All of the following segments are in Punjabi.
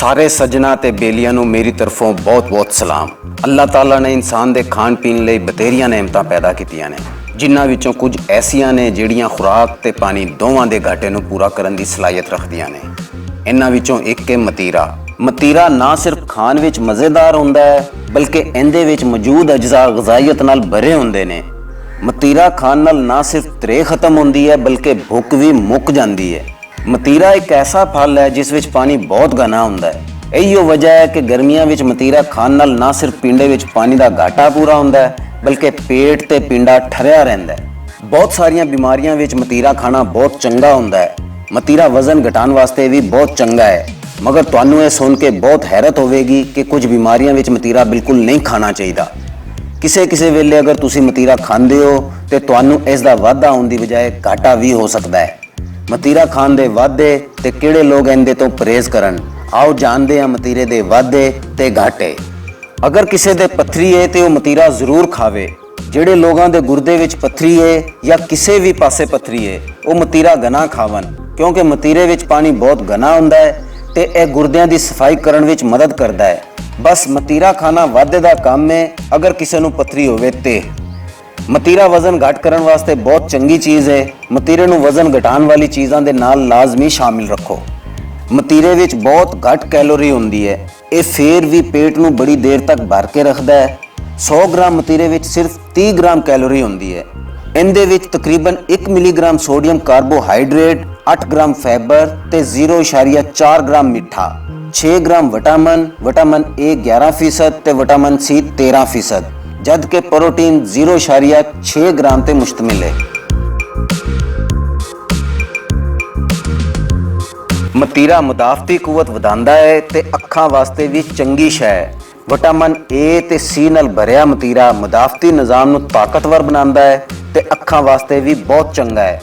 ਸਾਰੇ ਸੱਜਣਾ ਤੇ ਬੇਲੀਆਂ ਨੂੰ ਮੇਰੀ ਤਰਫੋਂ ਬਹੁਤ-ਬਹੁਤ ਸਲਾਮ। ਅੱਲਾਹ ਤਾਲਾ ਨੇ ਇਨਸਾਨ ਦੇ ਖਾਣ ਪੀਣ ਲਈ ਬਥੇਰੀਆਂ ਨਿਯਮਤਾਂ ਪੈਦਾ ਕੀਤੀਆਂ ਨੇ, ਜਿਨ੍ਹਾਂ ਵਿੱਚੋਂ ਕੁਝ ਐਸੀਆਂ ਨੇ ਜਿਹੜੀਆਂ ਖੁਰਾਕ ਤੇ ਪਾਣੀ ਦੋਵਾਂ ਦੇ ਘਾਟੇ ਨੂੰ ਪੂਰਾ ਕਰਨ ਦੀ ਸਲਾਹੀਅਤ ਰੱਖਦੀਆਂ ਨੇ। ਇਹਨਾਂ ਵਿੱਚੋਂ ਇੱਕ ਹੈ ਮਤੀਰਾ। ਮਤੀਰਾ ਨਾ ਸਿਰਫ ਖਾਣ ਵਿੱਚ ਮਜ਼ੇਦਾਰ ਹੁੰਦਾ ਹੈ, ਬਲਕਿ ਇਹਦੇ ਵਿੱਚ ਮੌਜੂਦ ਅਜਜ਼ਾ ਗਜ਼ਾਈਅਤ ਨਾਲ ਭਰੇ ਹੁੰਦੇ ਨੇ। ਮਤੀਰਾ ਖਾਣ ਨਾਲ ਨਾ ਸਿਰਫ ਤਰੇ ਖਤਮ ਹੁੰਦੀ ਹੈ, ਬਲਕਿ ਭੁੱਖ ਵੀ ਮੁੱਕ ਜਾਂਦੀ ਹੈ। ਮਤੀਰਾ ਇੱਕ ਐਸਾ ਫਲ ਹੈ ਜਿਸ ਵਿੱਚ ਪਾਣੀ ਬਹੁਤ ਘਣਾ ਹੁੰਦਾ ਹੈ। ਇਹੀ ਉਹ ਵਜ੍ਹਾ ਹੈ ਕਿ ਗਰਮੀਆਂ ਵਿੱਚ ਮਤੀਰਾ ਖਾਣ ਨਾਲ ਨਾ ਸਿਰਫ ਪਿੰਡੇ ਵਿੱਚ ਪਾਣੀ ਦਾ ਘਾਟਾ ਪੂਰਾ ਹੁੰਦਾ ਹੈ, ਬਲਕਿ ਪੇਟ ਤੇ ਪਿੰਡਾ ਠਰਿਆ ਰਹਿੰਦਾ ਹੈ। ਬਹੁਤ ਸਾਰੀਆਂ ਬਿਮਾਰੀਆਂ ਵਿੱਚ ਮਤੀਰਾ ਖਾਣਾ ਬਹੁਤ ਚੰਗਾ ਹੁੰਦਾ ਹੈ। ਮਤੀਰਾ ਵਜ਼ਨ ਘਟਾਉਣ ਵਾਸਤੇ ਵੀ ਬਹੁਤ ਚੰਗਾ ਹੈ। ਮਗਰ ਤੁਹਾਨੂੰ ਇਹ ਸੁਣ ਕੇ ਬਹੁਤ ਹੈਰਤ ਹੋਵੇਗੀ ਕਿ ਕੁਝ ਬਿਮਾਰੀਆਂ ਵਿੱਚ ਮਤੀਰਾ ਬਿਲਕੁਲ ਨਹੀਂ ਖਾਣਾ ਚਾਹੀਦਾ। ਕਿਸੇ ਵੇਲੇ ਅਗਰ ਤੁਸੀਂ ਮਤੀਰਾ ਖਾਂਦੇ ਹੋ ਤੇ ਤੁਹਾਨੂੰ ਇਸ ਦਾ ਵਾਧਾ ਹੋਣ ਦੀ ਬਜਾਏ ਘਾਟਾ ਵੀ ਹੋ ਸਕਦਾ ਹੈ। ਮਤੀਰਾ ਖਾਣ ਦੇ ਵਾਧੇ ਤੇ ਕਿਹੜੇ ਲੋਕ ਇਹਦੇ ਤੋਂ ਪਰਹੇਜ਼ ਕਰਨ, ਆਓ ਜਾਣਦੇ ਹਾਂ ਮਤੀਰੇ ਦੇ ਵਾਧੇ ਤੇ ਘਾਟੇ। ਅਗਰ ਕਿਸੇ ਦੇ ਪੱਥਰੀ ਹੈ ਤੇ ਉਹ ਮਤੀਰਾ ਜ਼ਰੂਰ ਖਾਵੇ। ਜਿਹੜੇ ਲੋਕਾਂ ਦੇ ਗੁਰਦੇ ਵਿੱਚ ਪੱਥਰੀ ਹੈ ਜਾਂ ਕਿਸੇ ਵੀ ਪਾਸੇ ਪੱਥਰੀ ਹੈ, ਉਹ ਮਤੀਰਾ ਘਣਾ ਖਾਵਣ, ਕਿਉਂਕਿ ਮਤੀਰੇ ਵਿੱਚ ਪਾਣੀ ਬਹੁਤ ਘਣਾ ਹੁੰਦਾ ਹੈ ਤੇ ਇਹ ਗੁਰਦਿਆਂ ਦੀ ਸਫਾਈ ਕਰਨ ਵਿੱਚ ਮਦਦ ਕਰਦਾ ਹੈ। ਬਸ ਮਤੀਰਾ ਖਾਣਾ ਵਾਧੇ ਦਾ ਕੰਮ ਹੈ ਅਗਰ ਕਿਸੇ ਨੂੰ ਪੱਥਰੀ ਹੋਵੇ ਤੇ। ਮਤੀਰਾ ਵਜ਼ਨ ਘੱਟ ਕਰਨ ਵਾਸਤੇ ਬਹੁਤ ਚੰਗੀ ਚੀਜ਼ ਹੈ। ਮਤੀਰੇ ਨੂੰ ਵਜ਼ਨ ਘਟਾਉਣ ਵਾਲੀ ਚੀਜ਼ਾਂ ਦੇ ਨਾਲ ਲਾਜ਼ਮੀ ਸ਼ਾਮਿਲ ਰੱਖੋ। ਮਤੀਰੇ ਵਿੱਚ ਬਹੁਤ ਘੱਟ ਕੈਲੋਰੀ ਹੁੰਦੀ ਹੈ। ਇਹ ਫੇਰ ਵੀ ਪੇਟ ਨੂੰ ਬੜੀ ਦੇਰ ਤੱਕ ਭਰ ਕੇ ਰੱਖਦਾ ਹੈ। 100 ਗ੍ਰਾਮ ਮਤੀਰੇ ਵਿੱਚ ਸਿਰਫ 30 ਗ੍ਰਾਮ ਕੈਲੋਰੀ ਹੁੰਦੀ ਹੈ। ਇਹਦੇ ਵਿੱਚ ਤਕਰੀਬਨ 1 milligram sodium carbohydrate, 8 gram fibre ਤੇ 0.4 ਗ੍ਰਾਮ ਮਿੱਠਾ, 6 ਗ੍ਰਾਮ ਵਿਟਾਮਿਨ A 11% ਤੇ ਵਿਟਾਮਿਨ C 13%, ਜਦ ਕਿ ਪ੍ਰੋਟੀਨ 0.6 ਗ੍ਰਾਮ ਤੇ ਮੁਸ਼ਤਮਿਲ ਹੈ। ਮਤੀਰਾ ਮੁਦਾਫਤੀ ਕੁਵਤ ਵਧਾਉਂਦਾ ਹੈ ਤੇ ਅੱਖਾਂ ਵਾਸਤੇ ਵੀ ਚੰਗੀ ਸ਼ੈ ਹੈ। ਵਿਟਾਮਿਨ A ਤੇ C ਨਾਲ ਭਰਿਆ ਮਤੀਰਾ ਮੁਦਾਫਤੀ ਨਿਜ਼ਾਮ ਨੂੰ ਤਾਕਤਵਰ ਬਣਾਉਂਦਾ ਹੈ ਤੇ ਅੱਖਾਂ ਵਾਸਤੇ ਵੀ ਬਹੁਤ ਚੰਗਾ ਹੈ।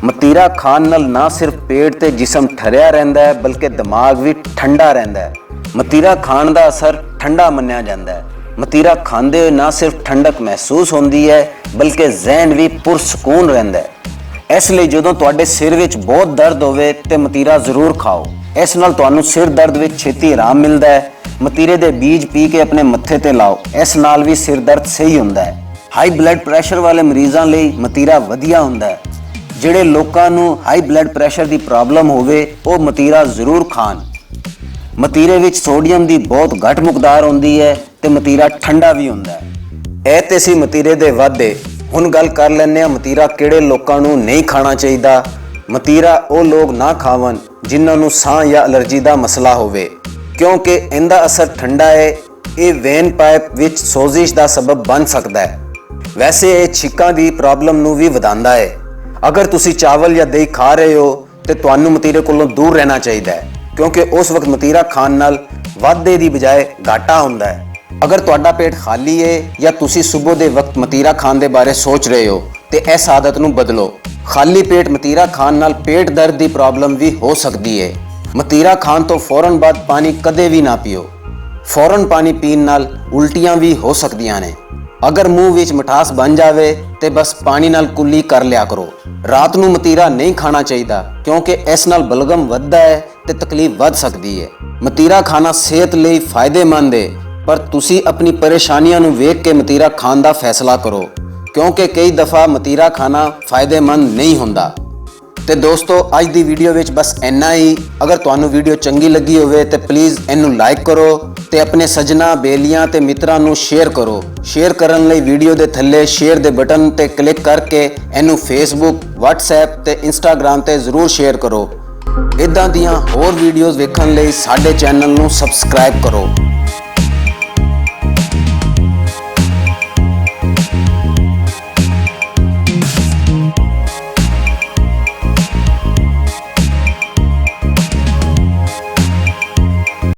ਮਤੀਰਾ ਖਾਣ ਨਾਲ ਨਾ ਸਿਰਫ ਪੇਟ ਤੇ ਜਿਸਮ ਠਰਿਆ ਰਹਿੰਦਾ ਹੈ, ਬਲਕਿ ਦਿਮਾਗ ਵੀ ਠੰਡਾ ਰਹਿੰਦਾ ਹੈ। ਮਤੀਰਾ ਖਾਣ ਦਾ ਅਸਰ ਠੰਡਾ ਮੰਨਿਆ ਜਾਂਦਾ ਹੈ। ਮਤੀਰਾ ਖਾਂਦੇ ਹੋਏ ਨਾ ਸਿਰਫ ਠੰਡਕ ਮਹਿਸੂਸ ਹੁੰਦੀ ਹੈ, ਬਲਕਿ ਜ਼ਹਿਨ ਵੀ ਪੁਰਸਕੂਨ ਰਹਿੰਦਾ ਹੈ। ਇਸ ਲਈ ਜਦੋਂ ਤੁਹਾਡੇ ਸਿਰ ਵਿੱਚ ਬਹੁਤ ਦਰਦ ਹੋਵੇ ਤੇ ਮਤੀਰਾ ਜ਼ਰੂਰ ਖਾਓ। ਇਸ ਨਾਲ ਤੁਹਾਨੂੰ ਸਿਰ ਦਰਦ ਵਿੱਚ ਛੇਤੀ ਆਰਾਮ ਮਿਲਦਾ ਹੈ। ਮਤੀਰੇ ਦੇ ਬੀਜ ਪੀ ਕੇ ਆਪਣੇ ਮੱਥੇ ਤੇ ਲਾਓ, ਇਸ ਨਾਲ ਵੀ ਸਿਰ ਦਰਦ ਸਹੀ ਹੁੰਦਾ ਹੈ। ਹਾਈ ਬਲੱਡ ਪ੍ਰੈਸ਼ਰ ਵਾਲੇ ਮਰੀਜ਼ਾਂ ਲਈ ਮਤੀਰਾ ਵਧੀਆ ਹੁੰਦਾ ਹੈ। ਜਿਹੜੇ ਲੋਕਾਂ ਨੂੰ ਹਾਈ ਬਲੱਡ ਪ੍ਰੈਸ਼ਰ ਦੀ ਪ੍ਰੋਬਲਮ ਹੋਵੇ ਉਹ ਮਤੀਰਾ ਜ਼ਰੂਰ ਖਾਣ। ਮਤੀਰੇ ਵਿੱਚ ਸੋਡੀਅਮ ਦੀ ਬਹੁਤ ਘੱਟ ਮਿਕਦਾਰ ਹੁੰਦੀ ਹੈ ਤੇ ਮਤੀਰਾ ਠੰਡਾ ਵੀ ਹੁੰਦਾ ਹੈ। ਇਹ ਤੇ ਸੀ ਮਤੀਰੇ ਦੇ ਵਾਧੇ। ਹੁਣ ਗੱਲ ਕਰ ਲੈਂਦੇ ਹਾਂ ਮਤੀਰਾ ਕਿਹੜੇ ਲੋਕਾਂ ਨੂੰ ਨਹੀਂ ਖਾਣਾ ਚਾਹੀਦਾ। ਮਤੀਰਾ ਉਹ ਲੋਕ ਨਾ ਖਾਵਣ ਜਿਨ੍ਹਾਂ ਨੂੰ ਸਾਹ ਜਾਂ ਐਲਰਜੀ ਦਾ ਮਸਲਾ ਹੋਵੇ, ਕਿਉਂਕਿ ਇਹਦਾ ਅਸਰ ਠੰਡਾ ਹੈ। ਇਹ ਵੇਨ ਪਾਈਪ ਵਿੱਚ ਸੋਜ਼ਿਸ਼ ਦਾ ਸਬਬ ਬਣ ਸਕਦਾ ਹੈ। ਵੈਸੇ ਇਹ ਛਿੱਕਾਂ ਦੀ ਪ੍ਰੋਬਲਮ ਨੂੰ ਵੀ ਵਧਾਉਂਦਾ ਹੈ। ਅਗਰ ਤੁਸੀਂ ਚਾਵਲ ਜਾਂ ਦਹੀਂ ਖਾ ਰਹੇ ਹੋ ਤੇ ਤੁਹਾਨੂੰ ਮਤੀਰੇ ਕੋਲੋਂ ਦੂਰ ਰਹਿਣਾ ਚਾਹੀਦਾ ਹੈ, ਕਿਉਂਕਿ ਉਸ ਵਕਤ ਮਤੀਰਾ ਖਾਣ ਨਾਲ ਵਾਧੇ ਦੀ ਬਜਾਏ ਘਾਟਾ ਹੁੰਦਾ ਹੈ। ਅਗਰ ਤੁਹਾਡਾ ਪੇਟ ਖਾਲੀ ਹੈ ਜਾਂ ਤੁਸੀਂ ਸਵੇਰ ਦੇ ਵਕਤ ਮਤੀਰਾ ਖਾਣ ਦੇ ਬਾਰੇ ਸੋਚ ਰਹੇ ਹੋ ਤੇ ਇਸ ਆਦਤ ਨੂੰ ਬਦਲੋ। ਖਾਲੀ ਪੇਟ ਮਤੀਰਾ ਖਾਣ ਨਾਲ ਪੇਟ ਦਰਦ ਦੀ ਪ੍ਰੋਬਲਮ ਵੀ ਹੋ ਸਕਦੀ ਹੈ। ਮਤੀਰਾ ਖਾਣ ਤੋਂ ਫੌਰਨ ਬਾਅਦ ਪਾਣੀ ਕਦੇ ਵੀ ਨਾ ਪੀਓ। ਫੌਰਨ ਪਾਣੀ ਪੀਣ ਨਾਲ ਉਲਟੀਆਂ ਵੀ ਹੋ ਸਕਦੀਆਂ ਨੇ। ਅਗਰ ਮੂੰਹ ਵਿੱਚ ਮਿਠਾਸ ਬਣ ਜਾਵੇ ਤੇ ਬਸ ਪਾਣੀ ਨਾਲ ਕੁੱਲੀ ਕਰ ਲਿਆ ਕਰੋ। ਰਾਤ ਨੂੰ ਮਤੀਰਾ ਨਹੀਂ ਖਾਣਾ ਚਾਹੀਦਾ, ਕਿਉਂਕਿ ਇਸ ਨਾਲ ਬਲਗਮ ਵੱਧਦਾ ਹੈ ਤੇ ਤਕਲੀਫ ਵੱਧ ਸਕਦੀ ਹੈ। ਮਤੀਰਾ ਖਾਣਾ ਸਿਹਤ ਲਈ ਫਾਇਦੇਮੰਦ ਹੈ, ਪਰ ਤੁਸੀਂ ਆਪਣੀ ਪਰੇਸ਼ਾਨੀਆਂ ਨੂੰ ਵੇਖ ਕੇ ਮਤੀਰਾ ਖਾਣ ਦਾ ਫੈਸਲਾ ਕਰੋ, ਕਿਉਂਕਿ ਕਈ ਦਫਾ ਮਤੀਰਾ ਖਾਣਾ ਫਾਇਦੇਮੰਦ ਨਹੀਂ ਹੁੰਦਾ। ਤੇ ਦੋਸਤੋ, ਅੱਜ ਦੀ ਵੀਡੀਓ ਵਿੱਚ ਬਸ ਇੰਨਾ ਹੀ। ਅਗਰ ਤੁਹਾਨੂੰ ਵੀਡੀਓ ਚੰਗੀ ਲੱਗੀ ਹੋਵੇ ਤੇ ਪਲੀਜ਼ ਇਹਨੂੰ ਲਾਈਕ ਕਰੋ ਤੇ ਆਪਣੇ ਸੱਜਣਾ, ਬੇਲੀਆਂ ਤੇ ਮਿੱਤਰਾਂ ਨੂੰ ਸ਼ੇਅਰ ਕਰੋ। ਸ਼ੇਅਰ ਕਰਨ ਲਈ ਵੀਡੀਓ ਦੇ ਥੱਲੇ ਸ਼ੇਅਰ ਦੇ ਬਟਨ ਤੇ ਕਲਿੱਕ ਕਰਕੇ ਇਹਨੂੰ ਫੇਸਬੁੱਕ, WhatsApp ਤੇ Instagram ਤੇ ਜ਼ਰੂਰ ਸ਼ੇਅਰ ਕਰੋ। ਇਦਾਂ ਦੀਆਂ ਹੋਰ ਵੀਡੀਓਜ਼ ਵੇਖਣ ਲਈ ਸਾਡੇ ਚੈਨਲ ਨੂੰ ਸਬਸਕ੍ਰਾਈਬ ਕਰੋ।